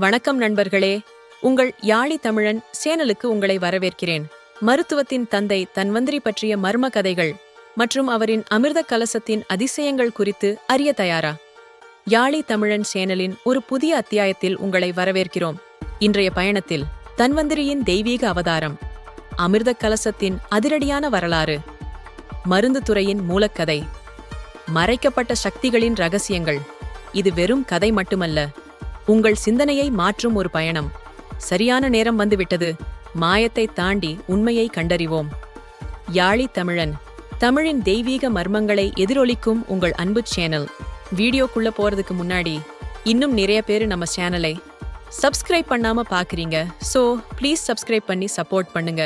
வணக்கம் நண்பர்களே, உங்கள் யாழி தமிழன் சேனலுக்கு உங்களை வரவேற்கிறேன். மருத்துவத்தின் தந்தை தன்வந்திரி பற்றிய மர்ம கதைகள் மற்றும் அவரின் அமிர்த கலசத்தின் அதிசயங்கள் குறித்து அறிய தயாரா? யாழி தமிழன் சேனலின் ஒரு புதிய அத்தியாயத்தில் உங்களை வரவேற்கிறோம். இன்றைய பயணத்தில் தன்வந்திரியின் தெய்வீக அவதாரம், அமிர்த கலசத்தின் அதிரடியான வரலாறு, மருந்து துறையின் மூலக்கதை, மறைக்கப்பட்ட சக்திகளின் ரகசியங்கள். இது வெறும் கதை மட்டுமல்ல, உங்கள் சிந்தனையை மாற்றும் ஒரு பயணம். சரியான நேரம் வந்துவிட்டது. மாயத்தை தாண்டி உண்மையை கண்டறிவோம். யாழி தமிழன், தமிழின் தெய்வீக மர்மங்களை எதிரொலிக்கும் உங்கள் அன்பு சேனல். வீடியோக்குள்ள போறதுக்கு முன்னாடி இன்னும் நிறைய பேர் நம்ம சேனலை சப்ஸ்கிரைப் பண்ணாம பாக்குறீங்க. ஸோ ப்ளீஸ் சப்ஸ்கிரைப் பண்ணி சப்போர்ட் பண்ணுங்க.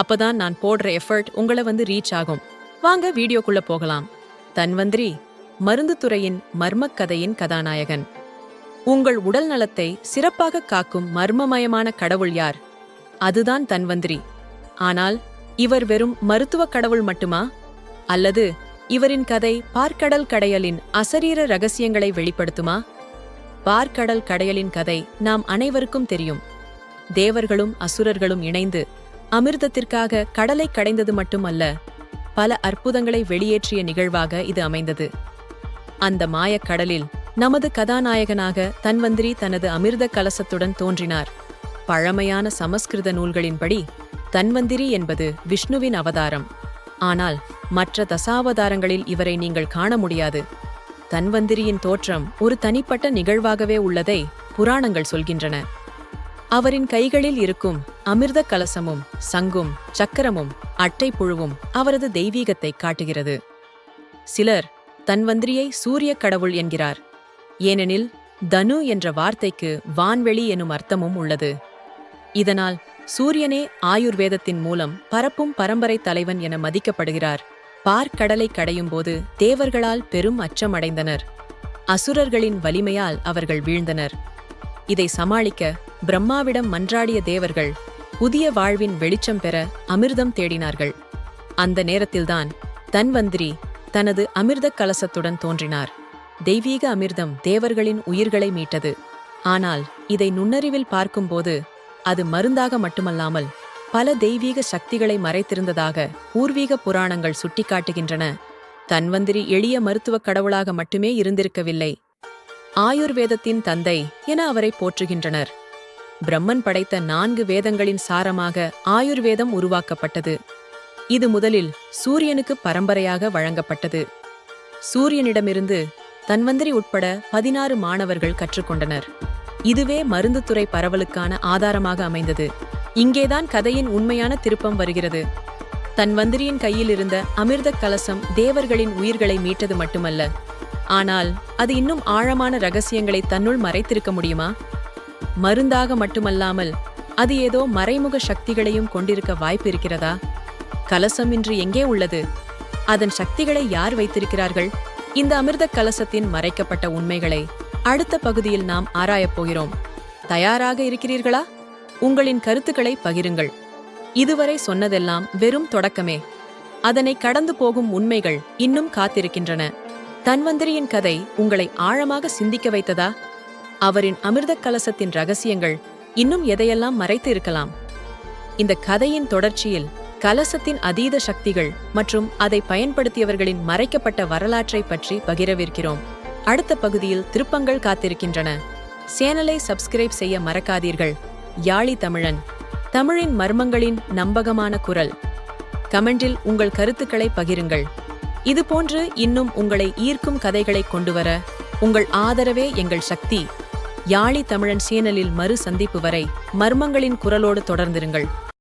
அப்பதான் நான் போடுற எஃபர்ட் உங்களை ரீச் ஆகும். வாங்க வீடியோக்குள்ள போகலாம். தன்வந்திரி, மருந்து துறையின் மர்மக்கதையின் கதாநாயகன். உங்கள் உடல் நலத்தை சிறப்பாக காக்கும் மர்மமயமான கடவுள் யார்? அதுதான் தன்வந்திரி. ஆனால் இவர் வெறும் மருத்துவ கடவுள் மட்டுமா? அல்லது இவரின் கதை பார்க்கடல் கடையலின் அசரீர ரகசியங்களை வெளிப்படுத்துமா? பார்க்கடல் கடையலின் கதை நாம் அனைவருக்கும் தெரியும். தேவர்களும் அசுரர்களும் இணைந்து அமிர்தத்திற்காக கடலை கடைந்தது மட்டுமல்ல, பல அற்புதங்களை வெளியேற்றிய நிகழ்வாக இது அமைந்தது. அந்த மாயக்கடலில் நமது கதாநாயகனாக தன்வந்திரி தனது அமிர்த கலசத்துடன் தோன்றினார். பழமையான சமஸ்கிருத நூல்களின்படி தன்வந்திரி என்பது விஷ்ணுவின் அவதாரம். ஆனால் மற்ற தசாவதாரங்களில் இவரை நீங்கள் காண முடியாது. தன்வந்திரியின் தோற்றம் ஒரு தனிப்பட்ட நிகழ்வாகவே உள்ளதை புராணங்கள் சொல்கின்றன. அவரின் கைகளில் இருக்கும் அமிர்த கலசமும் சங்கும் சக்கரமும் அட்டை புழுவும் அவரது தெய்வீகத்தை காட்டுகிறது. சிலர் தன்வந்திரியை சூரிய கடவுள் என்கிறார். ஏனெனில் தனு என்ற வார்த்தைக்கு வான்வெளி எனும் அர்த்தமும் உள்ளது. இதனால் சூரியனே ஆயுர்வேதத்தின் மூலம் பரப்பும் பரம்பரை தலைவன் என மதிக்கப்படுகிறார். பார்க்கடலை கடையும் போது தேவர்களால் பெரும் அச்சம் அடைந்தனர். அசுரர்களின் வலிமையால் அவர்கள் வீழ்ந்தனர். இதை சமாளிக்க பிரம்மாவிடம் மன்றாடிய தேவர்கள் புதிய வாழ்வின் வெளிச்சம் பெற அமிர்தம் தேடினார்கள். அந்த நேரத்தில்தான் தன்வந்திரி தனது அமிர்த கலசத்துடன் தோன்றினார். தெய்வீக அமிர்தம் தேவர்களின் உயிர்களை மீட்டது. ஆனால் இதை நுண்ணறிவில் பார்க்கும்போது அது மருந்தாக மட்டுமல்லாமல் பல தெய்வீக சக்திகளை மறைத்திருந்ததாக பூர்வீக புராணங்கள் சுட்டிக்காட்டுகின்றன. தன்வந்திரி எளிய மருத்துவக் கடவுளாக மட்டுமே இருந்திருக்கவில்லை. ஆயுர்வேதத்தின் தந்தை என அவரை போற்றுகின்றனர். பிரம்மன் படைத்த 4 வேதங்களின் சாரமாக ஆயுர்வேதம் உருவாக்கப்பட்டது. இது முதலில் சூரியனுக்கு பரம்பரையாக வழங்கப்பட்டது. சூரியனிடமிருந்து தன்வந்திரி உட்பட 16 மாணவர்கள் கற்றுக்கொண்டனர். இதுவே மருந்துத்துறை பரவலுக்கான ஆதாரமாக அமைந்தது. இங்கேதான் கதையின் உண்மையான திருப்பம் வருகிறது. தன்வந்திரியின் கையில் இருந்த அமிர்த கலசம் தேவர்களின் உயிர்களை மீட்டது மட்டுமல்ல, ஆனால் அது இன்னும் ஆழமான ரகசியங்களை தன்னுள் மறைத்திருக்க முடியுமா? மருந்தாக மட்டுமல்லாமல் அது ஏதோ மறைமுக சக்திகளையும் கொண்டிருக்க வாய்ப்பு இருக்கிறதா? கலசம் இன்று எங்கே உள்ளது? அதன் சக்திகளை யார் வைத்திருக்கிறார்கள்? இந்த அமிர்த கலசத்தின் மறைக்கப்பட்ட உண்மைகளை அடுத்த பகுதியில் நாம் ஆராயப் போகிறோம். தயாராக இருக்கிறீர்களா? உங்களின் கருத்துக்களை பகிருங்கள். இதுவரை சொன்னதெல்லாம் வெறும் தொடக்கமே. அதனை கடந்து போகும் உண்மைகள் இன்னும் காத்திருக்கின்றன. தன்வந்திரியின் கதை உங்களை ஆழமாக சிந்திக்க வைத்ததா? அவரின் அமிர்த கலசத்தின் ரகசியங்கள் இன்னும் எதையெல்லாம் மறைத்து இருக்கலாம்? இந்த கதையின் தொடர்ச்சியில் கலசத்தின் அதீத சக்திகள் மற்றும் அதை பயன்படுத்தியவர்களின் மறைக்கப்பட்ட வரலாற்றை பற்றி பகிரவிருக்கிறோம். அடுத்த பகுதியில் திருப்பங்கள் காத்திருக்கின்றன. சேனலை சப்ஸ்கிரைப் செய்ய மறக்காதீர்கள். யாழி தமிழன், தமிழின் மர்மங்களின் நம்பகமான குரல். கமெண்டில் உங்கள் கருத்துக்களை பகிருங்கள். இதுபோன்று இன்னும் உங்களை ஈர்க்கும் கதைகளை கொண்டுவர உங்கள் ஆதரவே எங்கள் சக்தி. யாழி தமிழன் சேனலில் மறு சந்திப்பு வரை மர்மங்களின் குரலோடு தொடர்ந்திருங்கள்.